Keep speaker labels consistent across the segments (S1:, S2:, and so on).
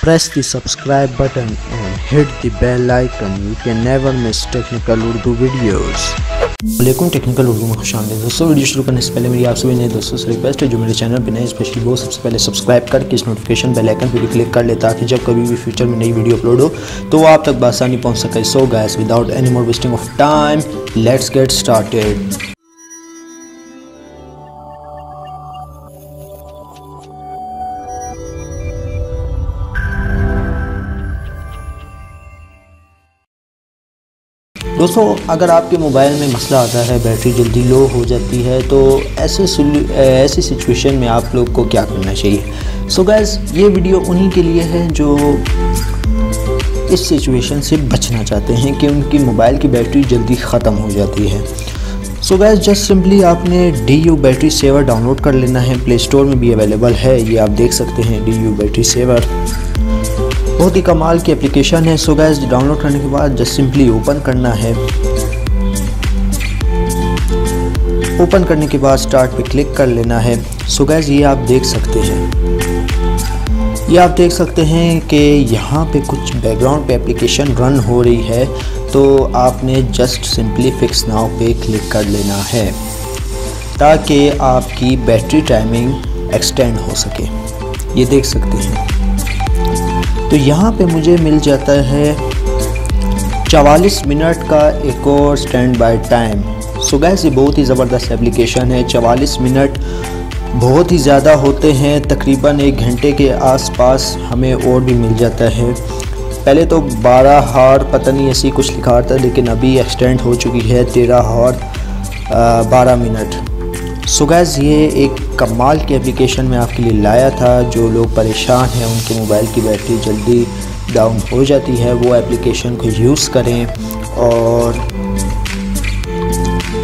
S1: Press the subscribe button and hit the bell icon. You can never miss technical Urdu videos. वालेकुम technical Urdu में खुशामदीद दोस्तों। Video शुरू करने से पहले मेरी आप सभी नए दोस्तों से रिक्वेस्ट है जो मेरे चैनल पर नए स्पेशली वो सबसे पहले सब्सक्राइब करके इस नोटिफिकेशन बेल आइकन पर भी क्लिक कर ले ताकि जब कभी भी फ्यूचर में नई वीडियो अपलोड हो तो वो आप तक बआसानी पहुंच सके। So guys, without any more wasting of time, let's get started. दोस्तों, अगर आपके मोबाइल में मसला आता है, बैटरी जल्दी लो हो जाती है, तो ऐसी सिचुएशन में आप लोग को क्या करना चाहिए। सो गाइस, ये वीडियो उन्हीं के लिए है जो इस सिचुएशन से बचना चाहते हैं कि उनकी मोबाइल की बैटरी जल्दी ख़त्म हो जाती है। सो गाइस, जस्ट सिंपली आपने DU बैटरी सेवर डाउनलोड कर लेना है। प्ले स्टोर में भी अवेलेबल है, ये आप देख सकते हैं। DU बैटरी सेवर बहुत ही कमाल की एप्लीकेशन है। सो गाइस, डाउनलोड करने के बाद जस्ट सिंपली ओपन करना है। ओपन करने के बाद स्टार्ट पे क्लिक कर लेना है। सो गाइस, ये आप देख सकते हैं कि यहाँ पे कुछ बैकग्राउंड पे एप्लीकेशन रन हो रही है, तो आपने जस्ट सिंपली फिक्स नाउ पे क्लिक कर लेना है ताकि आपकी बैटरी टाइमिंग एक्सटेंड हो सके। ये देख सकते हैं, तो यहाँ पे मुझे मिल जाता है 44 मिनट का एक और stand by time. So guys, ये बहुत ही ज़बरदस्त एप्लीकेशन है। 44 मिनट बहुत ही ज़्यादा होते हैं, तकरीबन 1 घंटे के आसपास हमें और भी मिल जाता है। पहले तो 12 हार पता नहीं ऐसी कुछ लिखा था, लेकिन अभी एक्सटेंड हो चुकी है 13 हार 12 मिनट। सो गाइस, ये एक कमाल की एप्लीकेशन मैं आपके लिए लाया था। जो लोग परेशान हैं, उनके मोबाइल की बैटरी जल्दी डाउन हो जाती है, वो एप्लीकेशन को यूज़ करें और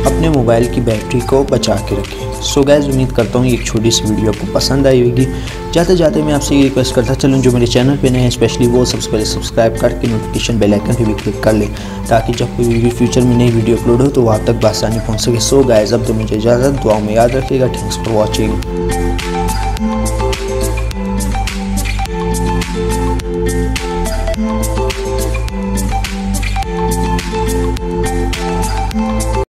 S1: अपने मोबाइल की बैटरी को बचा के रखें। सो गाइस, उम्मीद करता हूँ एक छोटी सी वीडियो आपको पसंद आई होगी। जाते जाते मैं आपसे ये रिक्वेस्ट करता चलूँ, जो मेरे चैनल पे नए हैं स्पेशली वो सबसे पहले सब्सक्राइब करके नोटिफिकेशन बेल आइकन पे भी क्लिक कर लें ताकि जब कोई भी फ्यूचर में नई वीडियो अपलोड हो तो वो आप तक बआसानी पहुँच सके। सो गाइस, अब तो मुझे इजाज़त, दुआओं में याद रखिएगा। Thanks for watching.